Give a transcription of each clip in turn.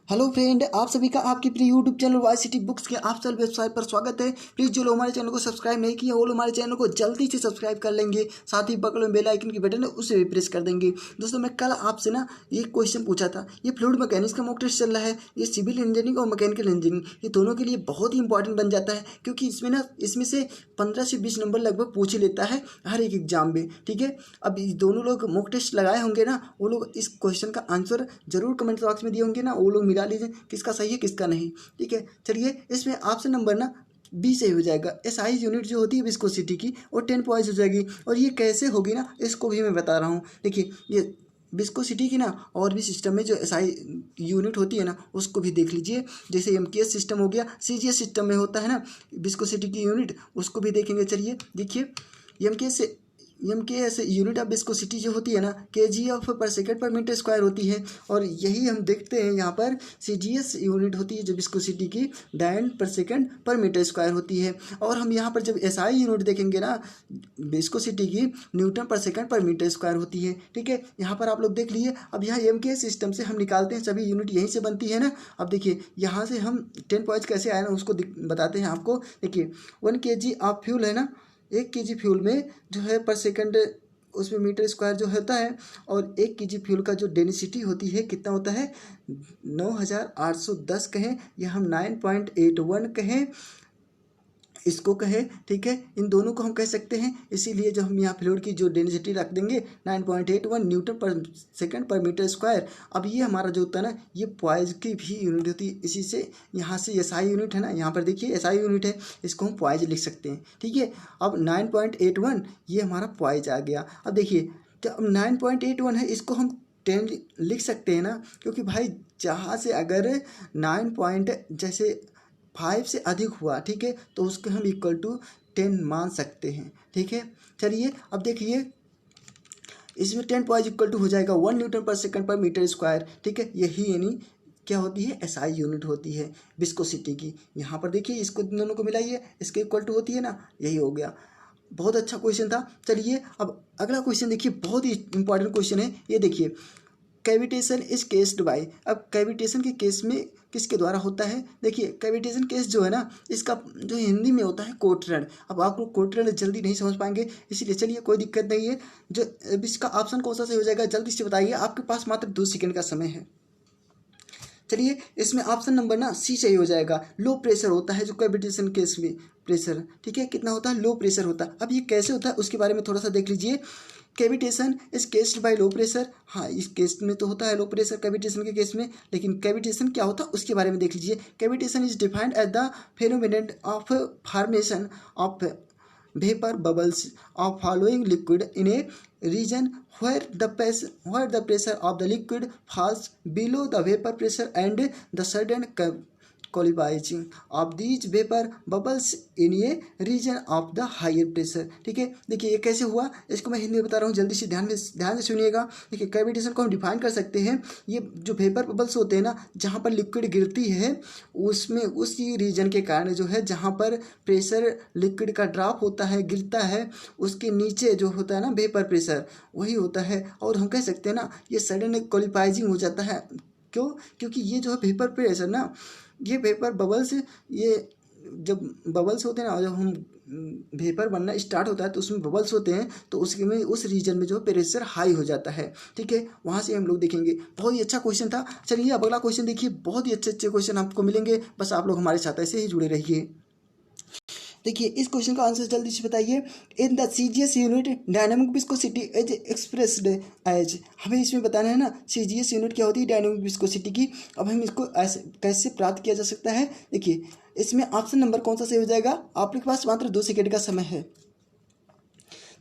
Hello friend, आप सभी का आपकी प्रिय यूट्यूब चैनल वाईसीटी बुक्स के आप सब वेबसाइट पर स्वागत है। प्लीज़ जो लोग हमारे चैनल को सब्सक्राइब नहीं किए वो लोग हमारे चैनल को जल्दी से सब्सक्राइब कर लेंगे। साथ ही बगल में बेल आइकन की बटन है उसे भी प्रेस कर देंगे। दोस्तों, मैं कल आपसे ना ये क्वेश्चन पूछा था, ये फ्लूइड मैकेनिक्स का मॉक टेस्ट चल रहा है। ये सिविल इंजीनियरिंग और मैकेनिकल इंजीनियरिंग ये दोनों के लिए बहुत ही इंपॉर्टेंट बन जाता है, क्योंकि इसमें से 15 से 20 नंबर लगभग पूछ ही लेता है हर एक एग्जाम में। ठीक है, अब ये दोनों लोग मॉक टेस्ट लगाए होंगे ना, वो लोग इस क्वेश्चन का आंसर जरूर कमेंट बॉक्स में दिए होंगे ना, वो लोग मिला लीजिए किसका सही है किसका नहीं। ठीक है, चलिए इसमें ऑप्शन नंबर ना बी से हो जाएगा। एसआई यूनिट जो होती है विस्कोसिटी की, और 10 पॉइंट्स हो जाएगी। और ये कैसे होगी ना, इसको भी मैं बता रहा हूँ। देखिए, ये विस्कोसिटी की ना और भी सिस्टम में जो एसआई यूनिट होती है ना, उसको भी देख लीजिए। जैसे एमकेएस सिस्टम हो गया, सीजीएस सिस्टम में होता है ना विस्कोसिटी की यूनिट, उसको भी देखेंगे। चलिए देखिए, एम के एस यूनिट ऑफ विस्कोसिटी जो होती है ना, केजी ऑफ पर सेकेंड पर मीटर स्क्वायर होती है। और यही हम देखते हैं यहाँ पर सीजीएस यूनिट होती है जो विस्कोसिटी की, डायन पर सेकेंड पर मीटर स्क्वायर होती है। और हम यहाँ पर जब एसआई यूनिट देखेंगे ना विस्कोसिटी की, न्यूटन पर सेकेंड पर मीटर स्क्वायर होती है। ठीक है, यहाँ पर आप लोग देख लीजिए। अब यहाँ एमकेएस सिस्टम से हम निकालते हैं, सभी यूनिट यहीं से बनती है ना। अब देखिए यहाँ से हम 10 पॉइंट्स कैसे आए ना उसको बताते हैं आपको। देखिए 1 kg ऑफ फ्यूल है ना, 1 kg फ्यूल में जो है पर सेकंड उसमें मीटर स्क्वायर जो होता है। और 1 kg फ्यूल का जो डेंसिटी होती है कितना होता है, 9810 कहें या हम 9.81 कहें, इसको कहे। ठीक है, इन दोनों को हम कह सकते हैं। इसीलिए जो हम यहाँ फ्लूइड की जो डेंसिटी रख देंगे 9.81 न्यूटन पर सेकंड पर मीटर स्क्वायर। अब ये हमारा जो होता है ना, ये पॉइज की भी यूनिट होती है। इसी से यहाँ से एसआई यूनिट है ना, यहाँ पर देखिए एसआई यूनिट है, इसको हम पॉइज लिख सकते हैं। ठीक है, अब 9.81 ये हमारा पॉइज आ गया। अब देखिए जब 9.81 है, इसको हम 10 लिख सकते हैं ना, क्योंकि भाई जहाँ से अगर 9 पॉइंट जैसे 5 से अधिक हुआ, ठीक है, तो उसको हम इक्वल टू 10 मान सकते हैं। ठीक है, चलिए अब देखिए इसमें 10 पॉइंट इक्वल टू हो जाएगा 1 न्यूटन पर सेकंड पर मीटर स्क्वायर। ठीक है, यही यानी क्या होती है, एसआई यूनिट होती है विस्कोसिटी की। यहाँ पर देखिए इसको दोनों को मिलाइए, इसके इक्वल टू होती है ना, यही हो गया। बहुत अच्छा क्वेश्चन था। चलिए अब अगला क्वेश्चन देखिए, बहुत ही इंपॉर्टेंट क्वेश्चन है ये। देखिए कैविटेशन इज केस्ड बाय। अब कैविटेशन के केस में किसके द्वारा होता है। देखिए कैविटेशन केस जो है ना, इसका जो हिंदी में होता है कोटरण। अब आप लोग कोटरण जल्दी नहीं समझ पाएंगे, इसीलिए चलिए कोई दिक्कत नहीं है। जो अब इसका ऑप्शन कौन सा से हो जाएगा जल्दी से बताइए, आपके पास मात्र 2 सेकंड का समय है। चलिए इसमें ऑप्शन नंबर ना सी सही हो जाएगा। लो प्रेशर होता है जो कैविटेशन केस में प्रेशर, ठीक है, कितना होता है, लो प्रेशर होता है। अब ये कैसे होता है उसके बारे में थोड़ा सा देख लीजिए। Cavitation is caused by low pressure. हाँ, इस केस में तो होता है लो प्रेशर कैविटेशन के केस में, लेकिन कैविटेशन क्या होता है उसके बारे में देख लीजिए। Cavitation is defined as the phenomenon of formation of vapor bubbles of following liquid in a region where the pressure of the liquid falls below the vapor pressure and the sudden colibrizing of these vapor bubbles in a region of the higher pressure। ठीक है, देखिए ये कैसे हुआ, इसको मैं हिंदी में बता रहा हूँ, जल्दी से ध्यान से सुनिएगा। देखिए कैविटेशन को हम डिफाइन कर सकते हैं, ये जो वेपर बबल्स होते हैं ना, जहाँ पर लिक्विड गिरती है उसमें उसी रीजन के कारण जो है जहाँ पर प्रेशर लिक्विड का ड्रॉप होता है, गिरता है, उसके नीचे जो होता है ना वेपर प्रेशर, वही होता है। और हम कह सकते हैं ना ये सडन कोलिपाइजिंग हो जाता है। क्यों, क्योंकि ये जो है वेपर प्रेशर ना, ये वेपर बबल्स, ये जब बबल्स होते हैं ना, जब हम वेपर बनना स्टार्ट होता है तो उसमें बबल्स होते हैं, तो उसके में उस रीजन में जो प्रेशर हाई हो जाता है। ठीक है, वहाँ से हम लोग देखेंगे। बहुत ही अच्छा क्वेश्चन था। चलिए अब अगला क्वेश्चन देखिए, बहुत ही अच्छे अच्छे क्वेश्चन आपको मिलेंगे, बस आप लोग हमारे साथ ऐसे ही जुड़े रहिए। देखिए इस क्वेश्चन का आंसर जल्दी से बताइए। In the CGS unit dynamic viscosity as expressed as. हमें इसमें बताना है ना सीजीएस यूनिट क्या होती है, डायनामिक विस्कोसिटी की। अब हम इसको ऐसे कैसे प्राप्त किया जा सकता है। देखिए इसमें ऑप्शन नंबर कौन सा सही हो जाएगा, आपके पास मात्र 2 सेकंड का समय है।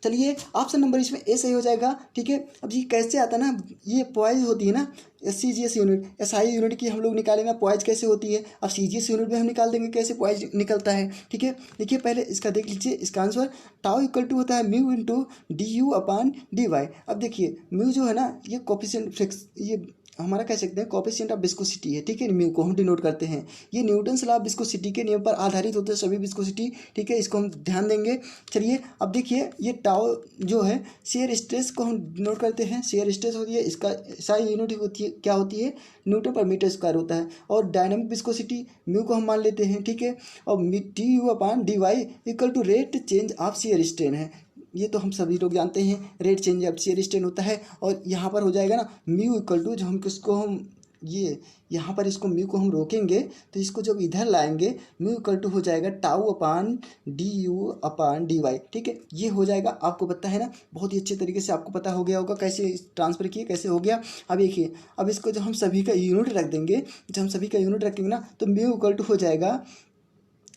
चलिए ऑप्शन नंबर इसमें ए सही हो जाएगा। ठीक है, अब ये कैसे आता है ना, ये पॉइज होती है ना, सीजीएस यूनिट एसआई यूनिट की हम लोग निकालेंगे पॉइज कैसे होती है। अब सीजीएस यूनिट में हम निकाल देंगे कैसे पॉइज निकलता है। ठीक है, देखिए पहले इसका देख लीजिए, इसका आंसर टाउ इक्वल टू होता है mu into D you upon D Y. अब देखिए म्यू जो है ना, ये कोफिशिएंट फ्रिक्स, ये हमारा कह सकते हैं कोएफिशिएंट ऑफ विस्कोसिटी है, ठीक है, म्यू को हम डिनोट करते हैं। ये न्यूटन्स लॉ ऑफ विस्कोसिटी के नियम पर आधारित होते हैं सभी विस्कोसिटी, ठीक है, इसको हम ध्यान देंगे। चलिए अब देखिए ये टाउ जो है शेयर स्ट्रेस को हम डिनोट करते हैं, शेयर स्ट्रेस होती है, इसका सारी यूनिट होती है, क्या होती है, न्यूटन पर मीटर स्क्वायर होता है। और डायनामिक विस्कोसिटी म्यू को हम मान लेते हैं, ठीक है, और T U upon D Y equal to rate change of shear strain है। ये तो हम सभी लोग जानते हैं, rate change of shear strain होता है। और यहाँ पर हो जाएगा ना म्यू इक्वल टू, जो हम किसको हम ये यहाँ पर इसको म्यू को हम रोकेंगे तो इसको जब इधर लाएंगे म्यू इक्वल टू हो जाएगा tau upon D U upon D Y, ठीक है, ये हो जाएगा। आपको पता है ना, बहुत ही अच्छे तरीके से आपको पता हो गया होगा कैसे ट्रांसफर किए, कैसे हो गया। अब देखिए अब इसको जब हम सभी का यूनिट रख देंगे, जब हम सभी का यूनिट रखेंगे ना तो म्यू इक्वल टू हो जाएगा,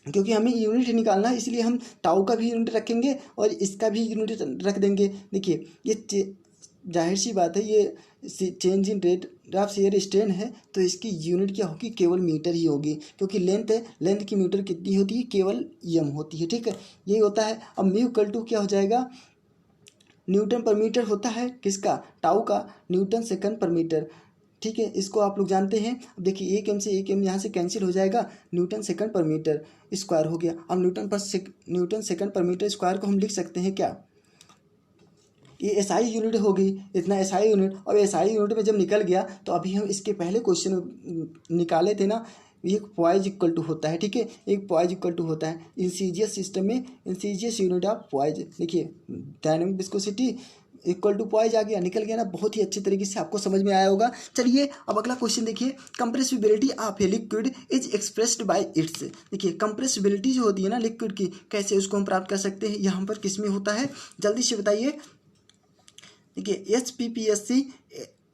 क्योंकि हमें यूनिट निकालना है इसलिए हम टाउ का भी यूनिट रखेंगे और इसका भी यूनिट रख देंगे। देखिए ये जाहिर सी बात है, ये change in rate of shear strain है तो इसकी यूनिट क्या होगी, केवल मीटर ही होगी, क्योंकि लेंथ है, लेंथ की मीटर कितनी होती है, केवल एम होती है, ठीक है, यही होता है। अब म्यू इक्वल टू क्या हो जाएगा, न्यूटन पर मीटर होता है किसका, टाउ का, न्यूटन सेकंड पर मीटर, ठीक है, इसको आप लोग जानते हैं। अब देखिए एक एम से एक एम यहाँ से कैंसिल हो जाएगा, न्यूटन सेकंड पर मीटर स्क्वायर हो गया। अब न्यूटन सेकंड पर मीटर स्क्वायर को हम लिख सकते हैं क्या, ये एसआई यूनिट हो गई, इतना एसआई यूनिट। और एसआई यूनिट में जब निकल गया तो अभी हम इसके पहले क्वेश्चन निकाले थे ना, एक पॉइज इक्वल टू होता है, ठीक है, एक पॉइज इक्वल टू होता है इंसीजियस सिस्टम में, इंसीजियस यूनिट ऑफ पॉइज। देखिए dynamic viscosity equal to poise आ गया, निकल गया ना, बहुत ही अच्छे तरीके से आपको समझ में आया होगा। चलिए अब अगला क्वेश्चन देखिए, compressibility of a liquid is expressed by it's. देखिए कंप्रेसिबिलिटी जो होती है ना लिक्विड की, कैसे उसको हम प्राप्त कर सकते हैं, यहाँ पर किस में होता है, जल्दी से बताइए। देखिए HPPSC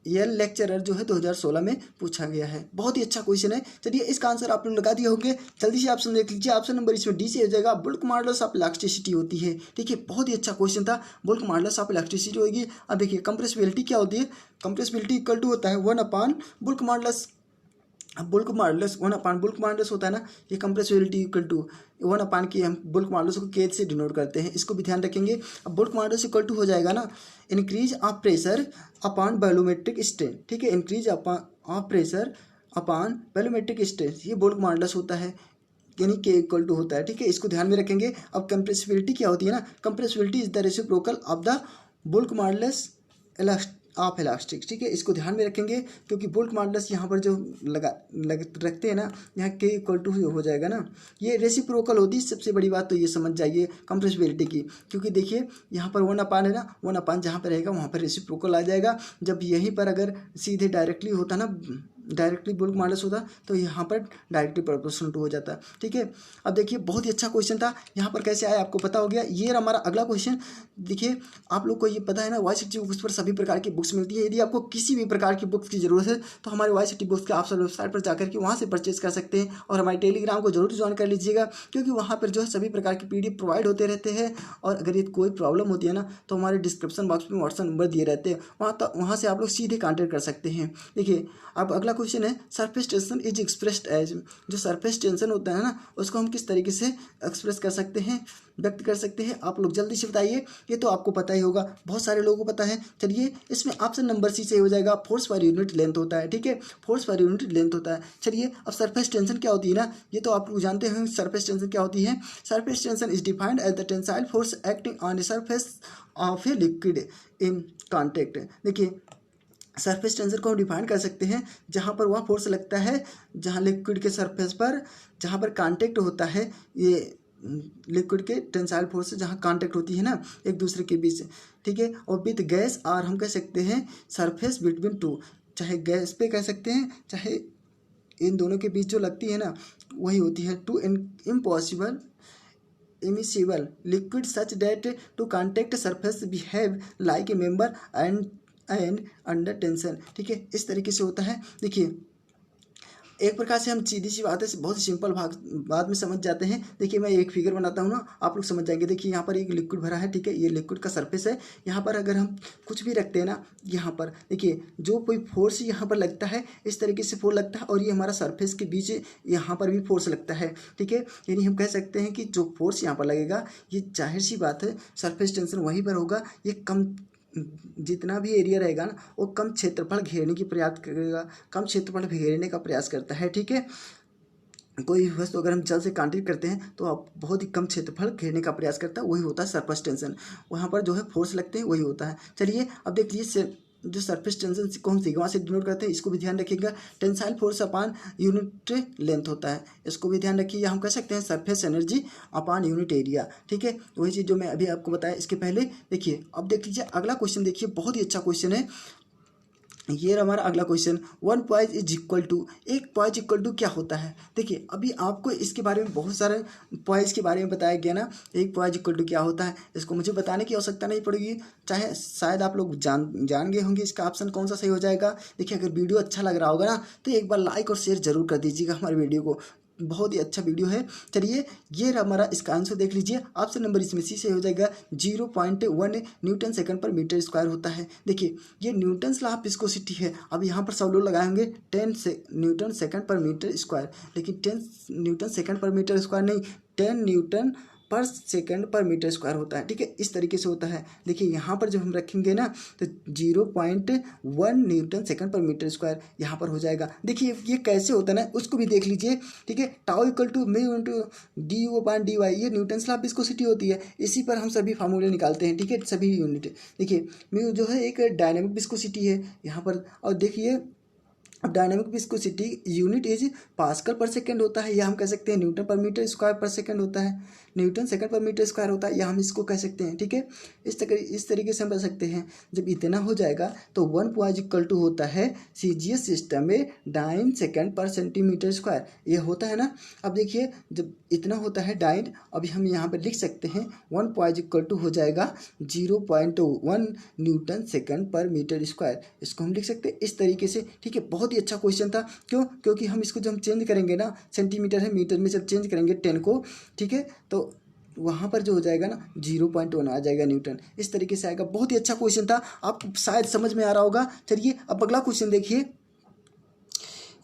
एल लेक्चरर जो है 2016 में पूछा गया है, बहुत ही अच्छा क्वेश्चन है। चलिए इसका आंसर आप लोग लगा दिए होंगे, जल्दी से ऑप्शन देख लीजिए। ऑप्शन नंबर इसमें डी से हो जाएगा, बुल्क मॉडुलस ऑफ इलास्टिसिटी होती है, ठीक है, बहुत ही अच्छा क्वेश्चन था, बुल्क मॉडुलस ऑफ इलास्टिसिटी होगी। अब देखिए कंप्रेसिबिलिटी क्या होती है, कंप्रेसिबिलिटी इक्वल टू होता है 1 अपान बुल्क मॉडुलस। अब बुल्क मॉडुलस 1 अपान बुल्क मॉडुलस होता है ना, ये कंप्रेसिबिलिटी इक्वल टू 1 अपान की हम बुल्क मॉडुलस को के से डिनोट करते हैं, इसको भी ध्यान रखेंगे। अब बुल्क मॉडुलस इक्वल टू हो जाएगा ना increase of pressure upon volumetric strain, ठीक है, increase of pressure upon volumetric strain, ये बुल्क मॉडुलस होता है, यानी के इक्वल टू होता है, ठीक है, इसको ध्यान में रखेंगे। अब कंप्रेसिबिलिटी क्या होती है ना, compressibility is the reciprocal of the bulk modulus of elastic, ठीक है, इसको ध्यान में रखेंगे, क्योंकि बुल्क मॉडुलस यहाँ पर जो रखते हैं ना, यहाँ के इक्वल टू हो जाएगा ना, ये रेसिप्रोकल होती है। सबसे बड़ी बात तो ये समझ जाइए कंप्रेसिबिलिटी की, क्योंकि देखिए यहाँ पर 1 अपान है ना, 1 अपान जहाँ पर रहेगा वहाँ पर रेसिप्रोकल आ जाएगा। जब यहीं पर अगर सीधे डायरेक्टली होता ना, डायरेक्टली बुल्क मॉडुलस होता तो यहाँ पर डायरेक्टली प्रोपोर्शनल टू हो जाता, ठीक है। अब देखिए बहुत ही अच्छा क्वेश्चन था, यहाँ पर कैसे आया आपको पता हो गया। ये हमारा अगला क्वेश्चन, देखिए आप लोग को ये पता है ना YCT बुक्स पर सभी प्रकार की बुक्स मिलती है। यदि आपको किसी भी प्रकार की बुक्स की ज़रूरत है तो हमारे YCT बुक्स के आप सब वेबसाइट पर जाकर के वहाँ से परचेज कर सकते हैं, और हमारे टेलीग्राम को जरूर ज्वाइन कर लीजिएगा, क्योंकि वहाँ पर जो है सभी प्रकार की PDF प्रोवाइड होते रहते हैं। और अगर ये कोई प्रॉब्लम होती है ना तो हमारे डिस्क्रिप्शन बॉक्स में व्हाट्सएप नंबर दिए रहते हैं, वहाँ से आप लोग सीधे कॉन्टैक्ट कर सकते हैं। देखिए अब अगला क्वेश्चन है, surface tension is expressed as, जो सरफेस टेंशन होता है ना उसको हम किस तरीके से एक्सप्रेस कर सकते हैं, व्यक्त कर सकते हैं, आप लोग जल्दी से बताइए। ये तो आपको पता ही होगा, बहुत सारे लोगों को पता है। चलिए इसमें ऑप्शन नंबर सी से हो जाएगा, फोर्स पर यूनिट लेंथ होता है, ठीक है, फोर्स पर यूनिट लेंथ होता है। चलिए अब सरफेस टेंशन क्या होती है ना, ये तो आप लोग जानते हैं सरफेस टेंशन क्या होती है। Surface tension is defined as the tensile force acting on the surface of a liquid in contact. देखिए सरफेस टेंशन को हम डिफाइन कर सकते हैं जहाँ पर वह फोर्स लगता है, जहाँ लिक्विड के सरफेस पर जहाँ पर कांटेक्ट होता है, ये लिक्विड के टेंसाइल फोर्स से जहाँ कांटेक्ट होती है ना एक दूसरे के बीच, ठीक है, और विद गैस, और हम कह सकते हैं सरफेस बिटवीन टू, चाहे गैस पे कह सकते हैं चाहे इन दोनों के बीच जो लगती है ना वही होती है। Two impossible immiscible liquid such that to contact surface behave like a member and under tension, ठीक है, इस तरीके से होता है। देखिए एक प्रकार से हम सीधी सी बात है बहुत ही सिंपल बात में समझ जाते हैं। देखिए मैं एक फिगर बनाता हूँ ना, आप लोग समझ जाएंगे। देखिए यहाँ पर एक लिक्विड भरा है, ठीक है, ये लिक्विड का सरफेस है। यहाँ पर अगर हम कुछ भी रखते हैं ना, यहाँ पर देखिए जो कोई फोर्स यहाँ पर लगता है इस तरीके से फोर्स लगता है, और ये हमारा सरफेस के बीच यहाँ पर भी फोर्स लगता है, ठीक है, यानी हम कह सकते हैं कि जो फोर्स यहाँ पर लगेगा ये जाहिर सी बात है सरफेस टेंशन वहीं पर होगा, ये कम जितना भी एरिया रहेगा ना वो कम क्षेत्रफल घेरने की प्रयास करेगा, कम क्षेत्रफल घेरने का प्रयास करता है। ठीक है, कोई वस्तु अगर हम जल से कांटेक्ट करते हैं तो आप बहुत ही कम क्षेत्रफल घेरने का प्रयास करता है, वही होता है सरफेस टेंशन। वहाँ पर जो है फोर्स लगते हैं वही होता है। चलिए अब देख लीजिए जो सरफेस टेंशन को हम सिग्मा से डिनोट करते हैं, इसको भी ध्यान रखिएगा। टेंसाइल फोर्स अपान यूनिट लेंथ होता है, इसको भी ध्यान रखिए। हम कह सकते हैं सरफेस एनर्जी अपान यूनिट एरिया। ठीक है, वही चीज़ जो मैं अभी आपको बताया इसके पहले। देखिए अब देख लीजिए अगला क्वेश्चन, देखिए बहुत ही अच्छा क्वेश्चन है ये हमारा अगला क्वेश्चन। One poise is equal to, एक पॉइज इक्वल टू क्या होता है। देखिए अभी आपको इसके बारे में बहुत सारे पॉइज के बारे में बताया गया ना, एक पॉइज इक्वल टू क्या होता है इसको मुझे बताने की आवश्यकता नहीं पड़ेगी, चाहे शायद आप लोग जान गए होंगे इसका ऑप्शन कौन सा सही हो जाएगा। देखिए अगर वीडियो अच्छा लग रहा होगा ना तो एक बार लाइक और शेयर जरूर कर दीजिएगा हमारे वीडियो को, बहुत ही अच्छा वीडियो है। चलिए ये हमारा इसका आंसर देख लीजिए, ऑप्शन नंबर इसमें सी से हो जाएगा 0.1 न्यूटन सेकंड पर मीटर स्क्वायर होता है। देखिए ये न्यूटन लॉ ऑफ विस्कोसिटी है। अब यहाँ पर सब लोग लगाए होंगे 10 न्यूटन सेकंड पर मीटर स्क्वायर, लेकिन 10 न्यूटन सेकंड पर मीटर स्क्वायर नहीं, 10 न्यूटन पर सेकंड पर मीटर स्क्वायर होता है। ठीक है, इस तरीके से होता है। देखिए यहाँ पर जब हम रखेंगे ना तो 0.1 न्यूटन सेकंड पर मीटर स्क्वायर यहाँ पर हो जाएगा। देखिए ये कैसे होता है ना उसको भी देख लीजिए। ठीक है, tau equal to mu into D U upon D Y, ये न्यूटन लॉ ऑफ विस्कोसिटी होती है, इसी पर हम सभी फार्मूले निकालते हैं। ठीक है, सभी यूनिट। देखिए म्यू जो है एक डायनेमिक विस्कोसिटी है यहाँ पर, और देखिए अब dynamic viscosity unit is pascal पर सेकंड होता है, या हम कह सकते हैं न्यूटन पर मीटर स्क्वायर पर सेकंड होता है, न्यूटन सेकंड पर मीटर स्क्वायर होता है, या हम इसको कह सकते हैं। ठीक है, इस तरीके से हम कह सकते हैं। जब इतना हो जाएगा तो 1 पॉइज इक्वल टू होता है सीजीएस सिस्टम में 9 सेकंड पर सेंटीमीटर स्क्वायर, ये होता है ना। अब देखिए जब इतना होता है 9, अभी हम यहाँ पर लिख सकते हैं 1 पॉइज इक्वल टू हो जाएगा 0.1 न्यूटन सेकंड पर मीटर स्क्वायर, इसको हम लिख सकते हैं इस तरीके से। ठीक है, बहुत ही अच्छा क्वेश्चन था। क्यों? क्योंकि हम इसको जब हम चेंज करेंगे ना, सेंटीमीटर है मीटर में जब चेंज करेंगे 10 को, ठीक है, तो वहाँ पर जो हो जाएगा ना 0.1 आ जाएगा न्यूटन, इस तरीके से आएगा। बहुत ही अच्छा क्वेश्चन था, आपको शायद समझ में आ रहा होगा। चलिए अब अगला क्वेश्चन देखिए।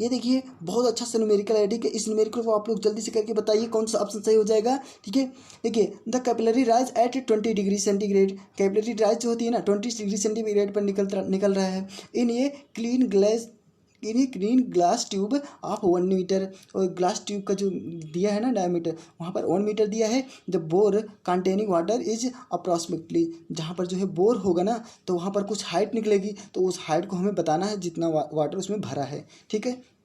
ये देखिए बहुत अच्छा सा न्यूमेरिकल है। ठीक है, इस न्यूमेरिकल को आप लोग जल्दी से करके बताइए कौन सा ऑप्शन सही हो जाएगा। ठीक है, देखिए the capillary rise at 20 degree centigrade, capillary rise जो होती है ना 20 डिग्री सेंटीग्रेड पर निकल रहा है इन ये clean glass tube of 1 metre, और ग्लास ट्यूब का जो दिया है ना डायमीटर वहाँ पर 1 मीटर दिया है। जब bore containing water is approximately, जहाँ पर जो है बोर होगा ना तो वहाँ पर कुछ हाइट निकलेगी, तो उस हाइट को हमें बताना है जितना वाटर उसमें भरा है। ठीक है,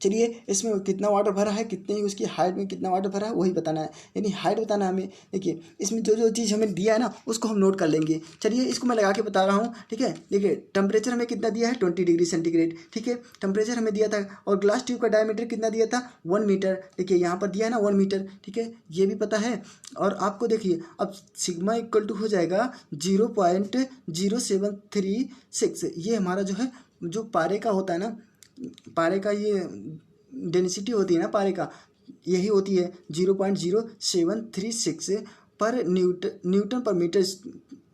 चलिए इसमें कितना वाटर भरा है, कितनी उसकी हाइट में कितना वाटर भरा है वही बताना है, यानी हाइट बताना है हमें। देखिए इसमें जो जो चीज़ हमें दिया है ना उसको हम नोट कर लेंगे। चलिए इसको मैं लगा के बता रहा हूँ। ठीक है, देखिए टेम्परेचर हमें कितना दिया है 20 डिग्री सेंटीग्रेड। ठीक है, टेम्परेचर हमें दिया था, और ग्लास ट्यूब का डायमीटर कितना दिया था 1 मीटर। देखिए यहाँ पर दिया है ना 1 मीटर। ठीक है, ये भी पता है। और आपको देखिए अब सिग्मा इक्वल टू हो जाएगा 0.0736, ये हमारा जो है जो पारे का होता है ना, पारे का ये डेंसिटी होती है ना पारे का, यही होती है 0.0736 पर न्यूटन पर मीटर।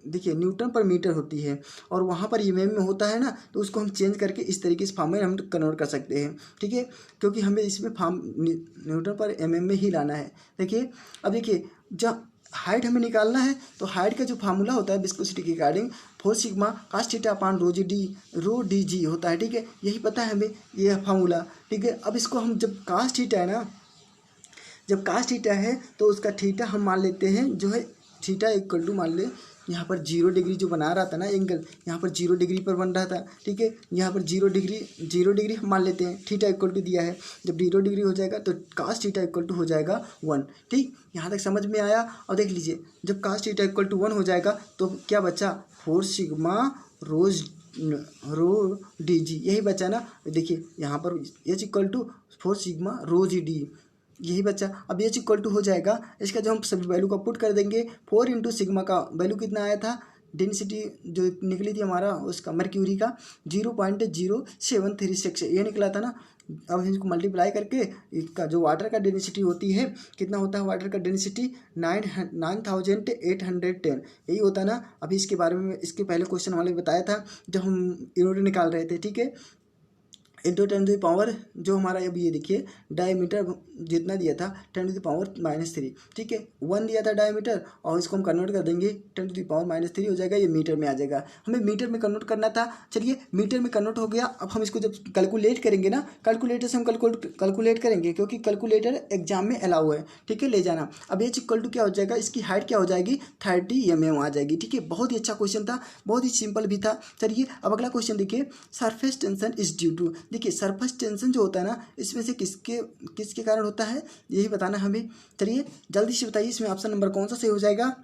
देखिए न्यूटन पर मीटर होती है, और वहाँ पर एम में होता है ना, तो उसको हम चेंज करके इस तरीके से फॉर्म में हम कन्वर्ट कर सकते हैं। ठीक है, क्योंकि हमें इसमें फॉर्म न्यूटन पर एम में ही लाना है। देखिए अब देखिए जब हाइट हमें निकालना है तो हाइट का जो फार्मूला होता है विस्कोसिटी के according 4 sigma cos theta upon rho d g होता है। ठीक है, यही पता है हमें ये फार्मूला। ठीक है, अब इसको हम जब कास थीटा है ना, जब कास थीटा है तो उसका थीटा हम मान लेते हैं जो है थीटा इक्वल टू मान ले यहाँ पर 0 डिग्री जो बना रहा था ना एंगल, यहाँ पर 0 डिग्री पर बन रहा था। ठीक है, यहाँ पर 0 डिग्री हम मान लेते हैं, थीटा इक्वल टू दिया है। जब 0 डिग्री हो जाएगा तो कास थीटा इक्वल टू हो जाएगा 1। ठीक, यहाँ तक समझ में आया। और देख लीजिए जब कास थीटा इक्वल टू 1 हो जाएगा तो क्या बचा 4 सिग्मा रो डी जी, यही बचा ना। देखिए यहाँ पर H equal to 4 sigma rho G D, यही बच्चा। अब एच इक्वल टू हो जाएगा, इसका जो हम सभी वैल्यू का पुट कर देंगे 4 इंटू सिग्मा का वैल्यू कितना आया था, डेंसिटी जो निकली थी हमारा उसका मर्क्यूरी का 0.0736 ये निकला था ना। अब इसको मल्टीप्लाई करके इसका जो वाटर का डेंसिटी होती है कितना होता है, वाटर का डेंसिटी 9810 यही होता है ना। अभी इसके बारे में इसके पहले क्वेश्चन वाले बताया था जब हम यूनिट निकाल रहे थे। ठीक है, इंटू 10⁻, जो हमारा अब ये देखिए डायमीटर जितना दिया था 10⁻−3, ठीक है। 1 दिया था डायमीटर और इसको हम कन्वर्ट कर देंगे 10⁻−3 हो जाएगा, ये मीटर में आ जाएगा। हमें मीटर में कन्वर्ट करना था, चलिए मीटर में कन्वर्ट हो गया। अब हम इसको जब कैलकुलेट करेंगे ना, कैलकुलेटर से हम कैलकुलेट करेंगे, क्योंकि कैलकुलेटर एग्जाम में अलाउ है, ठीक है, ले जाना। अब एच इक्वल टू क्या हो जाएगा, इसकी हाइट क्या हो जाएगी 30 mm आ जाएगी, ठीक है। बहुत ही अच्छा क्वेश्चन था, बहुत ही सिंपल भी था। चलिए अब अगला क्वेश्चन देखिए, surface tension is due to. देखिए सरफेस टेंशन जो होता है ना, इसमें से किसके कारण होता है, यही बताना हमें। चलिए जल्दी से बताइए, इसमें ऑप्शन नंबर कौन सा सही हो जाएगा।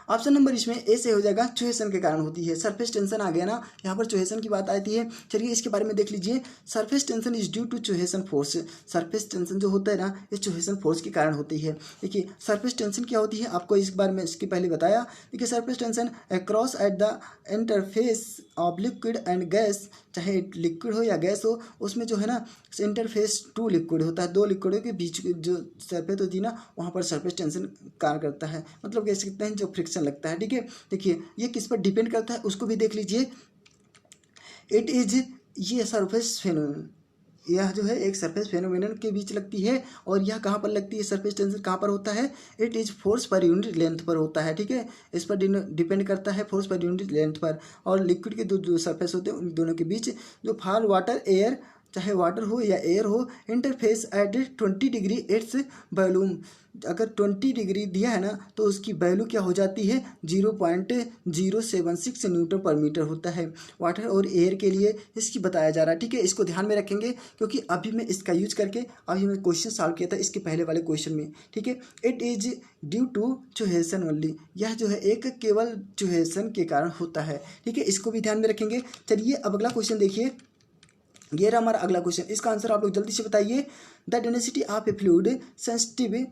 ऑप्शन नंबर इसमें ए से हो जाएगा, चुहेसन के कारण होती है। सरफेस टेंशन आ गया ना, यहाँ पर चुहेसन की बात आती है। चलिए इसके बारे में देख लीजिए, surface tension is due to cohesion force. Surface tension जो होता है ना, ये चुहेसन फोर्स के कारण होती है। देखिए सरफेस टेंशन क्या होती है, आपको इस बार में इसके पहले बताया। देखिए surface tension across at the interface of liquid and gas, चाहे लिक्विड हो या गैस हो, उसमें जो है ना इंटरफेस टू लिक्विड होता है, दो लिक्विडों के बीच जो सरफेस होती है ना, वहाँ पर सरफेस टेंशन कार्य करता है। मतलब कह सकते हैं जो फ्रिक्शन लगता है, ठीक है। देखिए ये किस पर डिपेंड करता है उसको भी देख लीजिए। इट इज, ये सरफेस फेनोमेनन, यह जो है एक सरफेस फेनोमेनन के बीच लगती है। और यह कहाँ पर लगती है, सरफेस टेंशन कहाँ पर होता है, it is force per unit length पर होता है, ठीक है। इस पर डिपेंड करता है, फोर्स पर यूनिट लेंथ पर। और लिक्विड के जो सरफेस होते हैं उन दोनों के बीच जो फॉर वाटर एयर, चाहे वाटर हो या एयर हो, interface at 20 degree it's volume. अगर 20 डिग्री दिया है ना, तो उसकी वैल्यू क्या हो जाती है 0.076 न्यूटन पर मीटर होता है। वाटर और एयर के लिए इसकी बताया जा रहा है, ठीक है। इसको ध्यान में रखेंगे, क्योंकि अभी मैं इसका यूज करके अभी मैं क्वेश्चन सॉल्व किया था इसके पहले वाले क्वेश्चन में, ठीक है। It is due to cohesion only, यह जो है एक केवल चुहेसन के कारण होता है, ठीक है। इसको भी ध्यान में रखेंगे। चलिए अब अगला क्वेश्चन देखिए, ये रहा हमारा अगला क्वेश्चन। इसका आंसर आप लोग जल्दी से बताइए। The density of a fluid sensitive,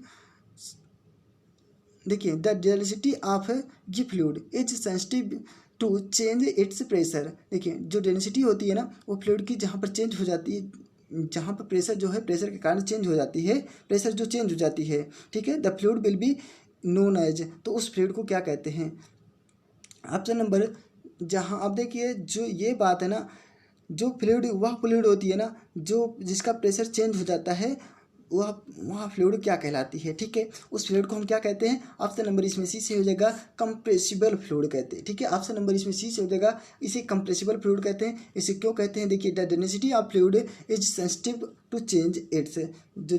देखिए द डेंसिटी ऑफ ये fluid is sensitive to change its pressure. देखिए जो डेंसिटी होती है ना, वो फ्लूइड की जहाँ पर चेंज हो जाती है, जहाँ पर प्रेशर जो है प्रेशर के कारण चेंज हो जाती है, प्रेशर जो चेंज हो जाती है, ठीक है। The fluid will be known as, तो उस फ्लूइड को क्या कहते हैं। ऑप्शन नंबर, जहाँ आप देखिए जो ये बात है ना, जो फ्लूइड वह फ्लूइड होती है ना, जो जिसका प्रेशर चेंज हो जाता है, वह फ्लूइड क्या कहलाती है, ठीक है। उस फ्लूइड को हम क्या कहते हैं। ऑप्शन नंबर इसमें सी से हो जाएगा, कंप्रेसिबल फ्लूइड कहते हैं, ठीक है। ऑप्शन नंबर इसमें सी से हो जाएगा, इसे कंप्रेसिबल फ्लूइड कहते हैं। इसे क्यों कहते हैं, देखिए the density of fluid is sensitive to change its, जो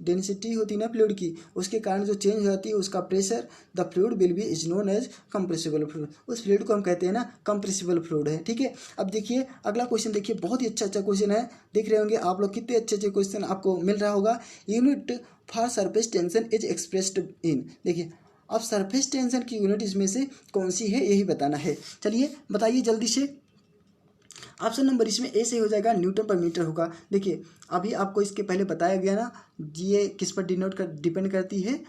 डेंसिटी होती है ना फ्लूइड की, उसके कारण जो चेंज हो जाती है उसका pressure, the fluid will be is known as compressible fluid. उस फ्लूइड को हम कहते हैं ना कंप्रेसिबल फ्लूइड है, ठीक है। अब देखिए अगला क्वेश्चन, देखिए बहुत ही अच्छा क्वेश्चन है। देख रहे होंगे आप लोग कितने अच्छे क्वेश्चन आपको मिल रहा होगा। Unit for surface tension is expressed in, देखिए अब सरफेस टेंशन की यूनिट इसमें से कौन सी है, यही बताना है। चलिए बताइए जल्दी से। ऑप्शन नंबर इसमें ए से हो जाएगा, न्यूटन पर मीटर होगा। देखिए अभी आपको इसके पहले बताया गया ना, ये किस पर डिपेंड करती है,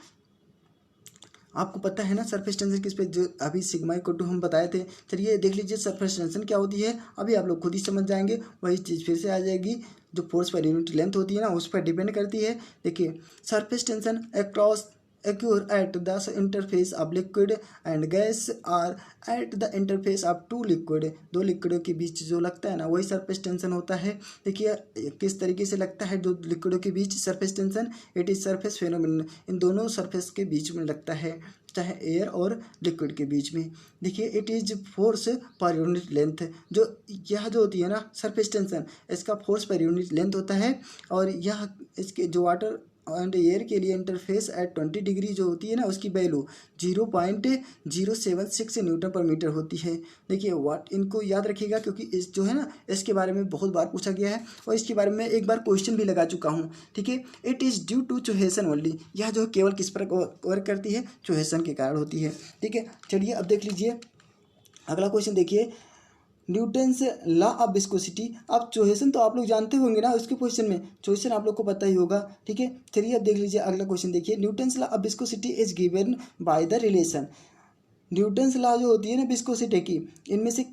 आपको पता है ना सरफेस टेंशन किस पे, जो अभी सिग्मा इक्वल टू हम बताए थे। चलिए देख लीजिए सरफेस टेंशन क्या होती है, अभी आप लोग खुद ही समझ जाएंगे। वही चीज़ फिर से आ जाएगी, जो फोर्स पर यूनिट लेंथ होती है ना, उस पर डिपेंड करती है। देखिए surface tension across occur at the interface of liquid and gas or at the interface of two liquid, दो लिक्विडों के बीच जो लगता है ना, वही सरफेस टेंशन होता है। देखिए किस तरीके से लगता है दो लिक्विडों के बीच surface tension, it is surface phenomenon, इन दोनों सरफेस के बीच में लगता है, चाहे एयर और लिक्विड के बीच में। देखिए it is force per unit length, जो यह जो होती है ना सरफेस टेंशन, इसका फोर्स पर यूनिट लेंथ होता है। और यह इसके जो वाटर एंड एयर के लिए इंटरफेस एट 20 डिग्री जो होती है ना, उसकी वैल्यू 0.076 न्यूटन पर मीटर होती है। देखिए वाट, इनको याद रखिएगा, क्योंकि इस जो है ना इसके बारे में बहुत बार पूछा गया है, और इसके बारे में एक बार क्वेश्चन भी लगा चुका हूँ, ठीक है। It is due to cohesion only, यह जो केवल किस पर वर्क करती है, चुहेसन के कारण होती है, ठीक है। चलिए अब देख लीजिए अगला क्वेश्चन, देखिए न्यूटन्स लॉ ऑफ विस्कोसिटी। अब चोहेसन तो आप लोग जानते होंगे ना, उसके क्वेश्चन में चोहेसन आप लोग को पता ही होगा, ठीक है। चलिए अब देख लीजिए अगला क्वेश्चन, देखिए Newton's law of viscosity is given by the relation, Newton's law जो होती है ना विस्कोसिटी की, इनमें से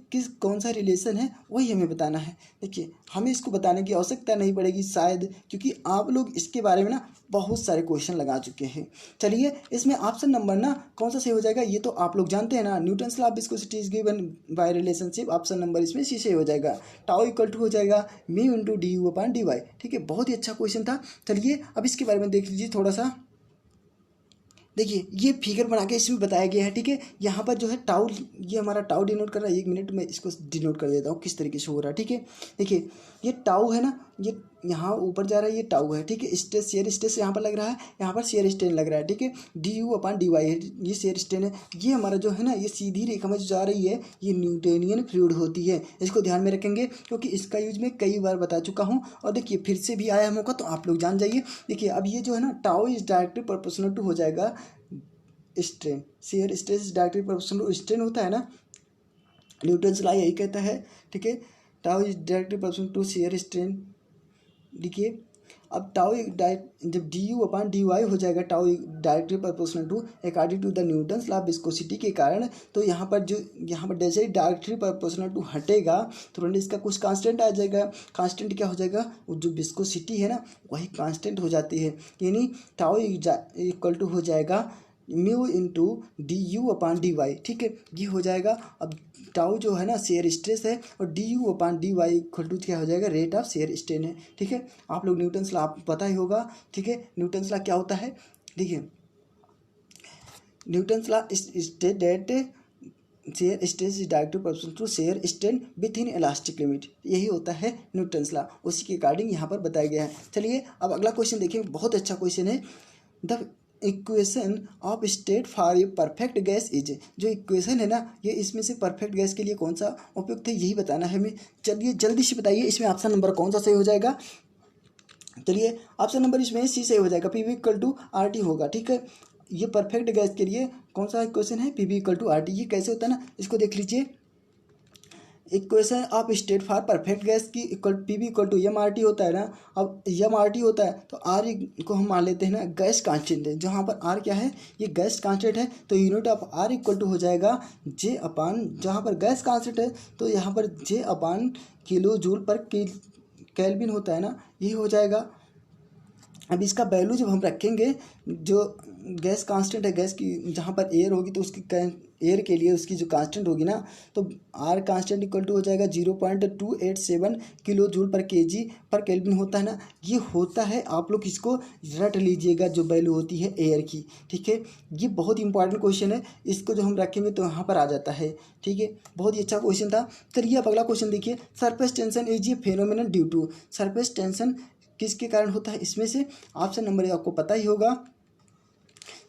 कौन सा रिलेशन है वही हमें बताना है। देखिए हमें इसको बताने की आवश्यकता नहीं पड़ेगी शायद, क्योंकि आप लोग इसके बारे में ना बहुत सारे क्वेश्चन लगा चुके हैं। चलिए इसमें ऑप्शन नंबर ना कौन सा सही हो जाएगा, ये तो आप लोग जानते हैं ना, Newton's law of viscosity is given by relationship. Option number इसमें सी सही हो जाएगा, टाउ इक्वल टू हो जाएगा mu into D you upon D Y. ठीक है, बहुत ही अच्छा क्वेश्चन था। चलिए अब इसके बारे में देख लीजिए थोड़ा सा। देखिए ये फिगर बना के इसमें बताया गया है। ठीक है, यहाँ पर जो है टाउ, ये हमारा टाउ डिनोट कर रहा है। 1 मिनट में इसको डिनोट कर देता हूँ किस तरीके से हो रहा है। ठीक है, देखिए ये टाउ है ना, ये यहाँ ऊपर जा रहा है, ये टाउ है। ठीक है, स्ट्रेस शेयर स्ट्रेस यहाँ पर लग रहा है, यहाँ पर शेयर स्ट्रेन लग रहा है। ठीक है, d you upon D y है, ये शेयर स्ट्रेन है। ये हमारा जो है ना, ये सीधी रेखा में जो जा रही है ये न्यूटोनियन फ्लूइड होती है। इसको ध्यान में रखेंगे क्योंकि इसका यूज मैं कई बार बता चुका हूँ, और देखिए फिर से भी आया मौका तो आप लोग जान जाइए। देखिए अब ये जो है ना, tau is directly proportional to हो जाएगा strain, shear stress directly proportional to strain होता है ना, न्यूटन्स लॉ यही कहता है। ठीक है, tau is directly proportional to shear strain. देखिए अब टाउ जब d you upon D y हो जाएगा, tau directly proportional to according to the Newton's law of viscosity के कारण, तो यहाँ पर जैसे ही डायरेक्टली प्रोपोर्शनल टू हटेगा तुरंत इसका कुछ कांस्टेंट आ जाएगा। कांस्टेंट क्या हो जाएगा, जो विस्कोसिटी है ना वही कांस्टेंट हो जाती है, यानी टाउ इक्वल टू हो जाएगा mu into D you upon D Y. ठीक है, ये हो जाएगा। अब टाउ जो है ना शेयर स्ट्रेस है, और d you upon D Y equal to क्या हो जाएगा, रेट ऑफ शेयर स्ट्रेन है। ठीक है, आप लोग न्यूटन्स लॉ पता ही होगा। ठीक है, न्यूटन्स लॉ क्या होता है, देखिए Newton's law state that shear stress is directly proportional to shear strain within elastic limit, यही होता है न्यूटन्स लॉ, उसी के अकॉर्डिंग यहाँ पर बताया गया है। चलिए अब अगला क्वेश्चन देखिए, बहुत अच्छा क्वेश्चन है। The equation of state for a perfect gas is, जो इक्वेशन है ना ये इसमें से परफेक्ट गैस के लिए कौन सा उपयुक्त है यही बताना है हमें। चलिए जल्दी से बताइए इसमें ऑप्शन नंबर कौन सा सही हो जाएगा। चलिए ऑप्शन नंबर इसमें सी सही हो जाएगा, p we equal to are t होगा। ठीक है, ये परफेक्ट गैस के लिए कौन सा इक्वेशन है, P we equal to are T. ये कैसे होता है ना, इसको देख लीजिए। Equation of state for perfect gas की equal P we equal to M R T होता है ना। अब एम आर टी होता है तो आर को हम मान लेते हैं ना गैस कांस्टेंट है, जहाँ पर आर क्या है, ये गैस कांस्टेंट है, तो unit of r equal to हो जाएगा जे अपान, जहाँ पर गैस कांस्टेंट है तो यहाँ पर जे अपान किलो जूल पर केल्विन होता है ना, ये हो जाएगा। अब इसका वैल्यू जब हम रखेंगे, जो गैस कांस्टेंट है, गैस की जहाँ पर एयर होगी तो उसकी एयर के लिए उसकी जो कांस्टेंट होगी ना, तो आर कांस्टेंट इक्वल टू हो जाएगा 0.287 किलो जूल पर केजी पर केल्विन होता है ना। ये होता है, आप लोग इसको रट लीजिएगा जो वैल्यू होती है एयर की। ठीक है, ये बहुत इंपॉर्टेंट क्वेश्चन है, इसको जो हम रखेंगे तो यहाँ पर आ जाता है। ठीक है, बहुत ही अच्छा क्वेश्चन था। चलिए अब अगला क्वेश्चन देखिए, surface tension is a phenomenon due to, surface tension किसके कारण होता है, इसमें से ऑप्शन नंबर आपको पता ही होगा।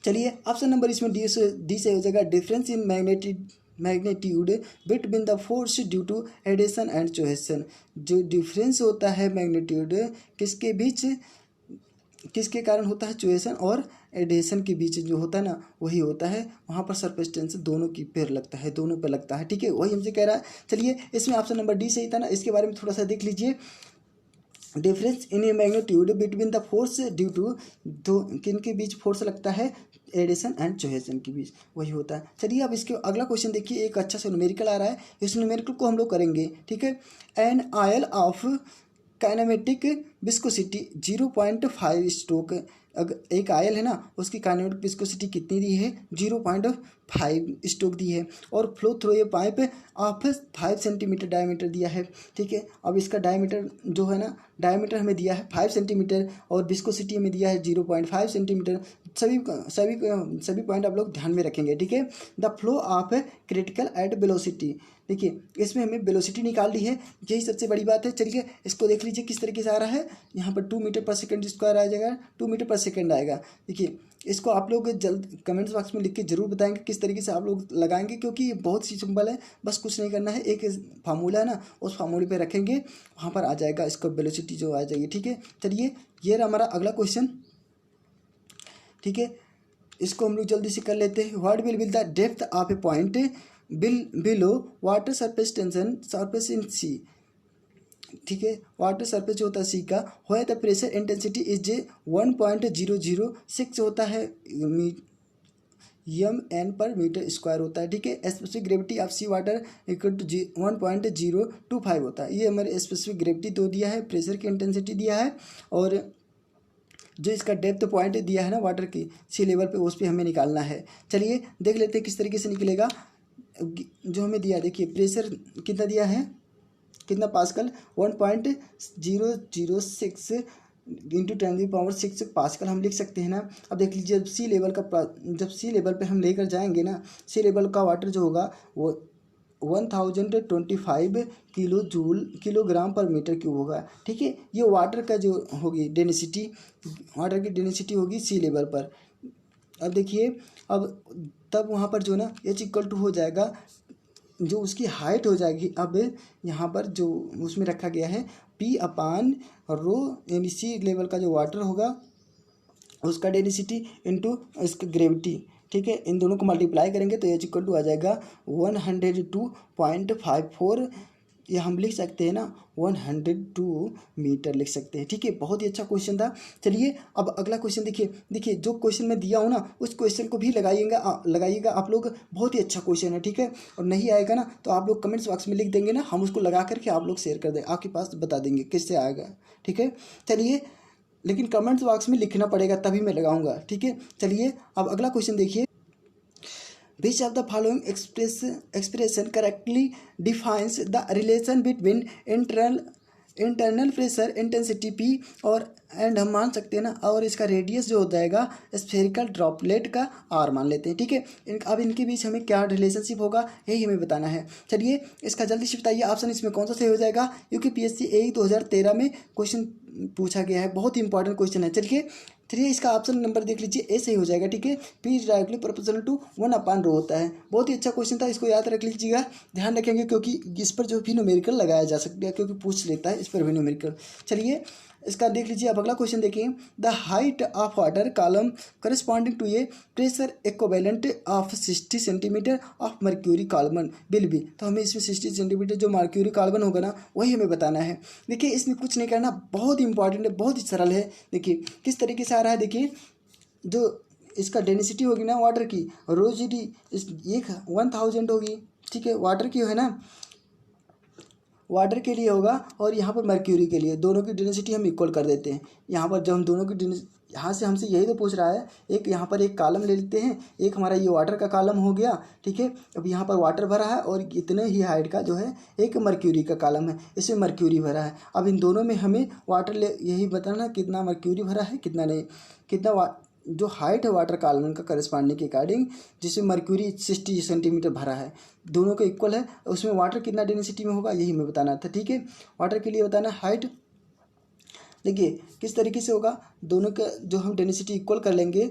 चलिए ऑप्शन नंबर इसमें डी से हो जाएगा, difference in magnitude between the force due to adhesion and cohesion. जो डिफरेंस होता है मैग्नीट्यूड किसके बीच, किसके कारण होता है, कोहेशन और एडिशन के बीच जो होता है ना वही होता है, वहाँ पर सरफेस टेंशन दोनों की पेयर लगता है, दोनों पे लगता है। ठीक है, वही हमसे कह रहा है। चलिए इसमें ऑप्शन नंबर डी सही था ना, इसके बारे में थोड़ा सा देख लीजिए। Difference in magnitude between the force due to, दो किन के बीच फोर्स लगता है, एडिशन एंड कोहेशन के बीच, वही होता है। चलिए अब इसके अगला क्वेश्चन देखिए, एक अच्छा सा न्यूमेरिकल आ रहा है, इस न्यूमेरिकल को हम लोग करेंगे। ठीक है, an oil of kinematic viscosity 0.5 stroke, अगर एक आयल है ना उसकी काइनेमेटिक विस्कोसिटी कितनी दी है, 0.5 स्ट्रोक दी है, और flow through a pipe of 5 centimetre diameter दिया है। ठीक है, अब इसका डायमीटर जो है ना, डायमीटर हमें दिया है 5 सेंटीमीटर और विस्कोसिटी हमें दिया है 0.5 सेंटीमीटर। सभी पॉइंट आप लोग ध्यान में रखेंगे। ठीक है, the flow of critical at velocity, देखिए इसमें हमें वेलोसिटी निकाल ली है, यही सबसे बड़ी बात है। चलिए इसको देख लीजिए किस तरीके से आ रहा है, यहाँ पर 2 मीटर पर सेकंड स्क्वायर आ जाएगा, 2 मीटर पर सेकंड आएगा। देखिए इसको आप लोग जल्द कमेंट्स बॉक्स में लिख के जरूर बताएंगे किस तरीके से आप लोग लगाएंगे, क्योंकि ये बहुत ही सिंपल है, बस कुछ नहीं करना है, एक फार्मूला है ना उस फार्मूले पे रखेंगे, वहाँ पर आ जाएगा इसका वेलोसिटी जो आ जाएगी। ठीक है, चलिए ये रहा हमारा अगला क्वेश्चन। ठीक है, इसको हम लोग जल्दी से कर लेते हैं। What will be the depth of a point below water surface tension surface in sea. ठीक है, वाटर सरफेस जो होता है सी का, हो द प्रेशर इंटेंसिटी इज 1.006 होता है mn पर मीटर स्क्वायर होता है, ठीक है। Specific gravity of sea water equal to 1.025 होता है। ये हमारे स्पेसिफिक ग्रेविटी तो दिया है, प्रेशर की इंटेंसिटी दिया है, और जो इसका डेप्थ पॉइंट दिया है ना वाटर की सी लेवल पे, उस पर हमें निकालना है। चलिए देख लेते हैं किस तरीके से निकलेगा। जो हमें दिया, देखिए प्रेशर कितना दिया है, कितना पास्कल, 1.006 इंटू 10⁻⁶ पास्कल हम लिख सकते हैं ना। अब देख लीजिए, जब सी लेवल पे हम लेकर जाएंगे ना, सी लेवल का वाटर जो होगा वो 1025 किलोग्राम पर मीटर क्यूब होगा, ठीक है। ये वाटर का जो होगी डेंसिटी, वाटर की डेंसिटी होगी सी लेवल पर। अब देखिए, अब तब वहाँ पर जो ना एच इक्वल टू हो जाएगा, जो उसकी हाइट हो जाएगी। अब यहाँ पर जो उसमें रखा गया है P/ρ, यानी सी लेवल का जो वाटर होगा उसका डेंसिटी इनटू इसका ग्रेविटी, ठीक है। इन दोनों को मल्टीप्लाई करेंगे तो एच इक्वल टू आ जाएगा 102.54। ये हम लिख सकते हैं ना 102 मीटर लिख सकते हैं, ठीक है। बहुत ही अच्छा क्वेश्चन था। चलिए अब अगला क्वेश्चन देखिए जो क्वेश्चन मैं दिया हूँ ना उस क्वेश्चन को भी लगाइएगा आप लोग। बहुत ही अच्छा क्वेश्चन है, ठीक है। और नहीं आएगा ना तो आप लोग कमेंट्स बॉक्स में लिख देंगे ना, हम उसको लगा करके आप लोग शेयर कर दें, आपके पास बता देंगे किससे आएगा, ठीक है। चलिए, लेकिन कमेंट्स बॉक्स में लिखना पड़ेगा तभी मैं लगाऊंगा, ठीक है। चलिए अब अगला क्वेश्चन देखिए। Which of the following expression correctly defines the relation between internal pressure intensity P और एंड हम मान सकते हैं ना, और इसका रेडियस जो हो जाएगा स्फेरिकल ड्रॉपलेट का R मान लेते हैं, ठीक है। अब इनके बीच हमें क्या रिलेशनशिप होगा यही हमें बताना है। चलिए इसका जल्दी से बताइए, ऑप्शन इसमें कौन सा सही हो जाएगा, क्योंकि PSC AE 2013 में क्वेश्चन पूछा गया है, बहुत ही इंपॉर्टेंट क्वेश्चन है। चलिए इसका ऑप्शन नंबर देख लीजिए, ए सही हो जाएगा, ठीक है। P is directly proportional to 1/ρ होता है। बहुत ही अच्छा क्वेश्चन था, इसको याद रख लीजिएगा, ध्यान रखेंगे, क्योंकि इस पर जो भी न्यूमेरिकल लगाया जा सकता है, क्योंकि पूछ लेता है इस पर भी न्यूमेरिकल। चलिए इसका देख लीजिए। अब अगला क्वेश्चन देखिए, the height of water column corresponding to a pressure equivalent of 60 centimetre of mercury carbon will be. तो हमें इसमें 60 सेंटीमीटर जो मर्क्यूरी कार्बन होगा ना वही हमें बताना है। देखिए इसमें कुछ नहीं करना, बहुत ही इंपॉर्टेंट है, बहुत ही सरल है। देखिए किस तरीके से आ रहा है, देखिए जो इसका डेंसिटी होगी ना वाटर की, ρ/g इस 1000 होगी, ठीक है। वाटर की है ना, वाटर के लिए होगा, और यहाँ पर मर्क्यूरी के लिए, दोनों की डेंसिटी हम इक्वल कर देते हैं। यहाँ पर जब हम दोनों की यहाँ से हमसे यही तो पूछ रहा है, एक यहाँ पर एक कॉलम ले लेते हैं, एक हमारा ये वाटर का कॉलम हो गया, ठीक है। अब यहाँ पर वाटर भरा है और इतने ही हाइट का जो है एक मर्क्यूरी का कॉलम है, इसमें मर्क्यूरी भरा है। अब इन दोनों में हमें वाटर यही बताना कितना मर्क्यूरी भरा है कितना नहीं, कितना जो हाइट है वाटर कॉलम का करस्पॉन्डिंग के अकॉर्डिंग, जिसमें मर्क्यूरी 60 सेंटीमीटर भरा है, दोनों को इक्वल है, उसमें वाटर कितना डेंसिटी में होगा यही हमें बताना था, ठीक है। वाटर के लिए बताना हाइट। देखिए किस तरीके से होगा, दोनों का जो हम डेंसिटी इक्वल कर लेंगे,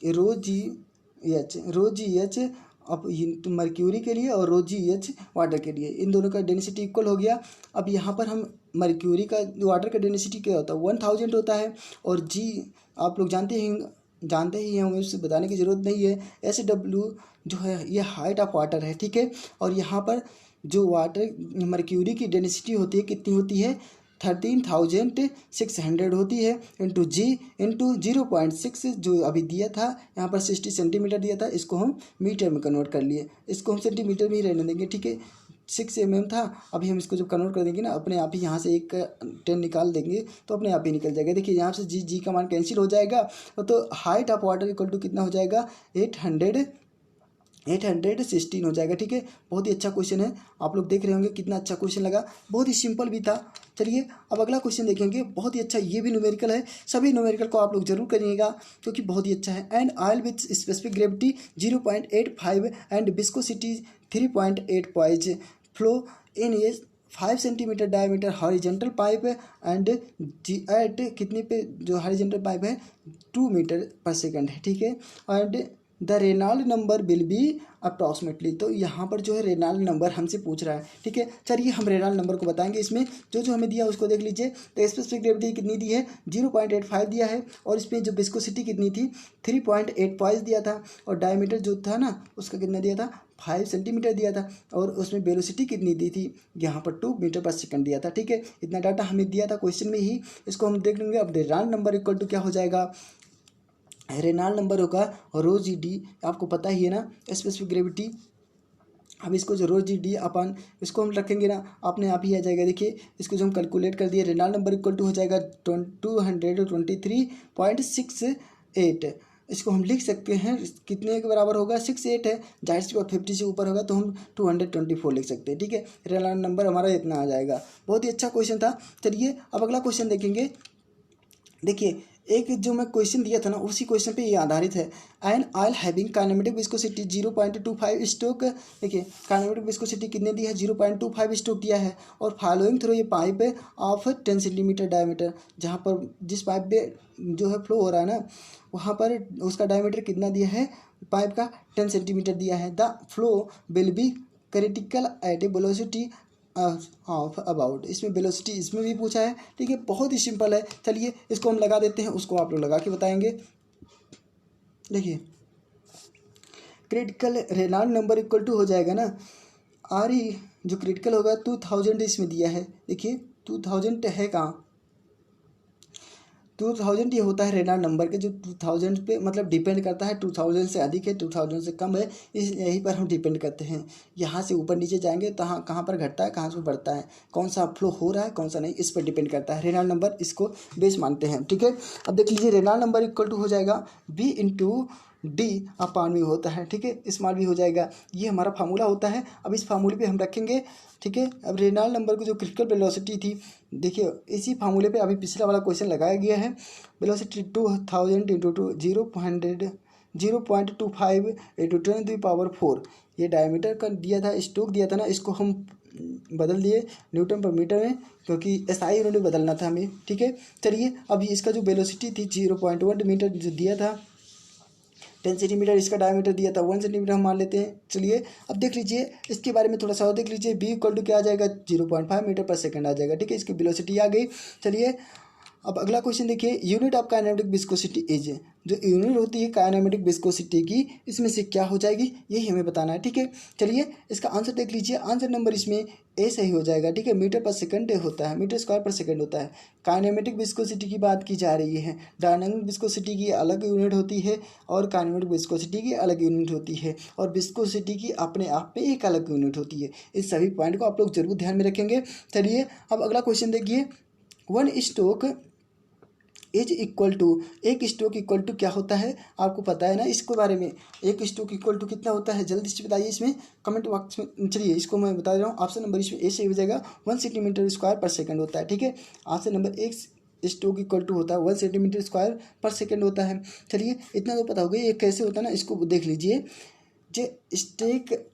ρ/g/h अब मर्क्यूरी के लिए और ρ/g/h वाटर के लिए, इन दोनों का डेंसिटी इक्वल हो गया। अब यहाँ पर हम मर्क्यूरी का वाटर का डेंसिटी क्या होता है 1000 होता है, और जी आप लोग जानते ही होंगे, उससे बताने की ज़रूरत नहीं है। SW जो है ये हाइट ऑफ वाटर है, ठीक है। और यहाँ पर जो वाटर मर्क्यूरी की डेंसिटी होती है कितनी होती है 13,600 होती है, इंटू जी इंटू 0.6 जो अभी दिया था यहाँ पर 60 सेंटीमीटर दिया था, इसको हम मीटर में कन्वर्ट कर लिए, इसको हम सेंटीमीटर में ही रहने देंगे, ठीक है। 6 mm था, अभी हम इसको जब कन्वर्ट कर देंगे ना अपने आप ही यहाँ से एक 10 निकाल देंगे तो अपने आप ही निकल जाएगा। देखिए यहाँ से जी का मान कैंसिल हो जाएगा, तो height of water equal to कितना हो जाएगा 816 हो जाएगा, ठीक है। बहुत ही अच्छा क्वेश्चन है, आप लोग देख रहे होंगे कितना अच्छा क्वेश्चन लगा, बहुत ही सिंपल भी था। चलिए अब अगला क्वेश्चन देखेंगे, बहुत ही अच्छा, ये भी न्यूमेरिकल है, सभी न्यूमेरिकल को आप लोग जरूर करिएगा क्योंकि बहुत ही अच्छा है। And oil with specific gravity 0.85 and viscosity 3.8 poise flow in a 5 centimetre diameter horizontal pipe and g at कितने पे जो हॉरिजेंटल पाइप है 2 मीटर पर सेकंड है, ठीक है। And the Reynold number will be approximately, तो यहाँ पर जो है रेनॉल्ड नंबर हमसे पूछ रहा है, ठीक है। चलिए हम रेनॉल्ड नंबर को बताएंगे, इसमें जो हमें दिया उसको देख लीजिए। तो स्पेसिफिक ग्रेविटी कितनी दी है 0.85 दिया है, और इसमें जो विस्कोसिटी कितनी थी 3.8 पॉइज दिया था, और डायमीटर जो था ना उसका कितना दिया था 5 सेंटीमीटर दिया था, और उसमें वेलोसिटी कितनी दी थी यहाँ पर 2 मीटर पर सेकंड दिया था, ठीक है। इतना डाटा हमें दिया था क्वेश्चन में ही, इसको हम देख लेंगे। अब रेनॉल्ड नंबर इक्वल टू क्या हो जाएगा, रेनॉल्ड नंबर होगा रो जी डी, आपको पता ही है ना, स्पेसिफिक ग्रेविटी। अब इसको जो रो जी डी अपन इसको हम रखेंगे ना, अपने आप ही आ जाएगा। देखिए इसको जो हम कैलकुलेट कर दिए, रेनॉल्ड नंबर इक्वल टू हो जाएगा 223.68। इसको हम लिख सकते हैं कितने के बराबर होगा, 68 है, जाहिर सी बात 50 से ऊपर होगा तो हम 224 लिख सकते हैं। ठीक है, रेनॉल्ड नंबर हमारा इतना आ जाएगा। बहुत ही अच्छा क्वेश्चन था। चलिए अब अगला क्वेश्चन देखेंगे। देखिए एक जो मैं क्वेश्चन दिया था ना, उसी क्वेश्चन पे ये आधारित है। An oil having kinematic viscosity 0.25 stoke. देखिए काइनेमेटिक विस्कोसिटी कितने दी है, 0.25 स्टोक दिया है। और फॉलोइंग थ्रू ये पाइप ऑफ 10 सेंटीमीटर डायमीटर, जहाँ पर जिस पाइप पे जो है फ्लो हो रहा है ना, वहाँ पर उसका डायमीटर कितना दिया है, पाइप का 10 सेंटीमीटर दिया है। The flow will be critical at a velocity of about, इसमें वेलोसिटी इसमें भी पूछा है। ठीक है, बहुत ही सिंपल है। चलिए इसको हम लगा देते हैं, उसको आप लोग लगा के बताएंगे। देखिए critical Reynold number equal to हो जाएगा ना, आर ई जो क्रिटिकल होगा 2000 इसमें दिया है। देखिए 2000 है कहाँ, 2000 ये होता है रेनॉल्ड नंबर के, जो 2000 पे मतलब डिपेंड करता है, 2000 से अधिक है 2000 से कम है, इस यहीं पर हम डिपेंड करते हैं। यहाँ से ऊपर नीचे जाएंगे तो कहाँ पर घटता है, कहाँ से बढ़ता है, कौन सा फ्लो हो रहा है कौन सा नहीं, इस पर डिपेंड करता है। रेनॉल्ड नंबर इसको बेस मानते हैं। ठीक है, अब देख लीजिए रेनॉल्ड नंबर इक्वल टू हो जाएगा b into d upon v होता है। ठीक है, स्मॉल भी हो जाएगा, ये हमारा फार्मूला होता है। अब इस फार्मूले पे हम रखेंगे। ठीक है, अब रेनॉल्ड नंबर की जो क्रिटिकल वेलोसिटी थी, देखिए इसी फार्मूले पे अभी पिछला वाला क्वेश्चन लगाया गया है। वेलोसिटी 2000 इंटू 0.25 इंटू 10⁴, ये डायमीटर का दिया था, स्टोक दिया था ना, इसको हम बदल दिए न्यूटन पर मीटर में, क्योंकि एसआई यूनिट बदलना था हमें। ठीक है, चलिए अभी इसका जो वेलोसिटी थी 0.1 मीटर जो दिया था, 10 सेंटीमीटर इसका डायमीटर दिया था, 1 सेंटीमीटर हम मान लेते हैं। चलिए अब देख लीजिए इसके बारे में थोड़ा सा और देख लीजिए। बी इक्वल टू क्या आ जाएगा, 0.5 मीटर पर सेकंड आ जाएगा। ठीक है, इसकी वेलोसिटी आ गई। चलिए अब अगला क्वेश्चन देखिए, unit of kinematic viscosity is, जो यूनिट होती है काइनेमेटिक विस्कोसिटी की, इसमें से क्या हो जाएगी, यही हमें बताना है। ठीक है, चलिए इसका आंसर देख लीजिए। आंसर नंबर इसमें ए सही हो जाएगा। ठीक है, मीटर पर सेकंड होता है, मीटर स्क्वायर पर सेकंड होता है। काइनेमेटिक विस्कोसिटी की बात की जा रही है, डायनामिक विस्कोसिटी की अलग यूनिट होती है और काइनेमेटिक विस्कोसिटी की अलग यूनिट होती है, और विस्कोसिटी की अपने आप में एक अलग यूनिट होती है। इस सभी पॉइंट को आप लोग जरूर ध्यान में रखेंगे। चलिए अब अगला क्वेश्चन देखिए, one stoke is equal to, एक स्टोक इक्वल टू क्या होता है, आपको पता है ना इसके बारे में। एक स्टोक इक्वल टू कितना होता है, जल्दी से बताइए इसमें कमेंट बॉक्स में। चलिए इसको मैं बता रहा हूँ, ऑप्शन नंबर इसमें ए से हो जाएगा, 1 सेंटीमीटर स्क्वायर पर सेकंड होता है। ठीक है, ऑप्शन नंबर एक स्टोक इक्वल टू होता है 1 सेंटीमीटर स्क्वायर पर सेकंड होता है। चलिए इतना तो पता होगा, ये कैसे होता है ना, इसको देख लीजिए। जो स्टेक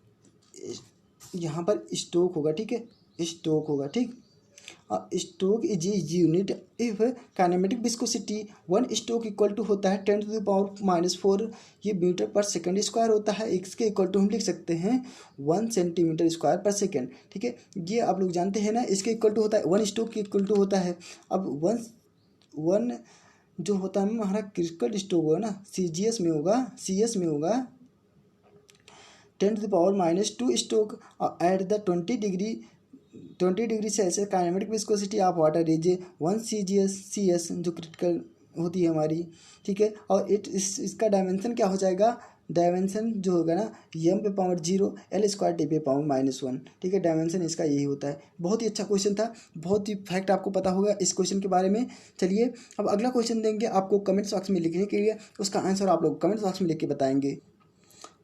यहाँ पर स्टोक होगा, ठीक है, स्टोक होगा, ठीक। Stoke is unit if kinematic viscosity, one stoke equal to होता है 10⁻⁻⁴, ये मीटर पर सेकंड स्क्वायर होता है। इसके इक्वल टू हम लिख सकते हैं 1 सेंटीमीटर स्क्वायर पर सेकंड। ठीक है, ये आप लोग जानते हैं ना, इसके इक्वल टू होता है, वन स्टोक के इक्वल टू होता है। अब वन जो होता है हमारा क्रिटिकल स्टोक होगा ना, सीजीएस में होगा, सीएस में होगा 10⁻⁻² stoke at the 20 degree Celsius kinematic viscosity of water is 1 CGS जो क्रिटिकल होती है हमारी। ठीक है, और इसका डायमेंशन क्या हो जाएगा, डायमेंशन जो होगा ना, m पे पावर 0 L² T पे पावर -1। ठीक है, डायमेंशन इसका यही होता है। बहुत ही अच्छा क्वेश्चन था, बहुत ही फैक्ट आपको पता होगा इस क्वेश्चन के बारे में। चलिए अब अगला क्वेश्चन देंगे आपको कमेंट बॉक्स में लिखने के लिए, उसका आंसर आप लोग कमेंट बॉक्स में लिख के बताएंगे।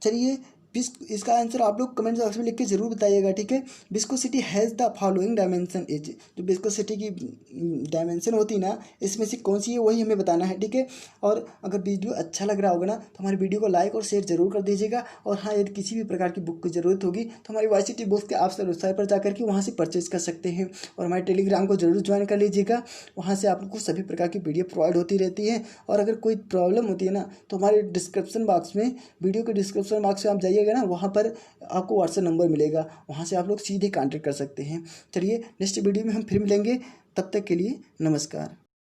चलिए इसका आंसर आप लोग कमेंट बॉक्स में लिख के जरूर बताइएगा। ठीक है, viscosity has the following dimension is, जो विस्कोसिटी की डायमेंशन होती है ना, इसमें से कौन सी है वही हमें बताना है। ठीक है, और अगर वीडियो अच्छा लग रहा होगा ना तो हमारी वीडियो को लाइक और शेयर जरूर कर दीजिएगा। और हाँ, यदि किसी भी प्रकार की बुक की ज़रूरत होगी तो हमारी वाईसीटी बुक्स के आप वेबसाइट पर जाकर के वहाँ से परचेज कर सकते हैं। और हमारे टेलीग्राम को जरूर ज्वाइन कर लीजिएगा, वहाँ से आपको सभी प्रकार की PDF प्रोवाइड होती रहती है। और अगर कोई प्रॉब्लम होती है ना तो हमारे डिस्क्रिप्शन बॉक्स में, वीडियो के डिस्क्रिप्शन बॉक्स में आप जाइएगा ना, वहाँ पर आपको व्हाट्सएप नंबर मिलेगा, वहाँ से आप लोग सीधे कांटेक्ट कर सकते हैं। चलिए नेक्स्ट वीडियो में हम फिर मिलेंगे, तब तक के लिए नमस्कार।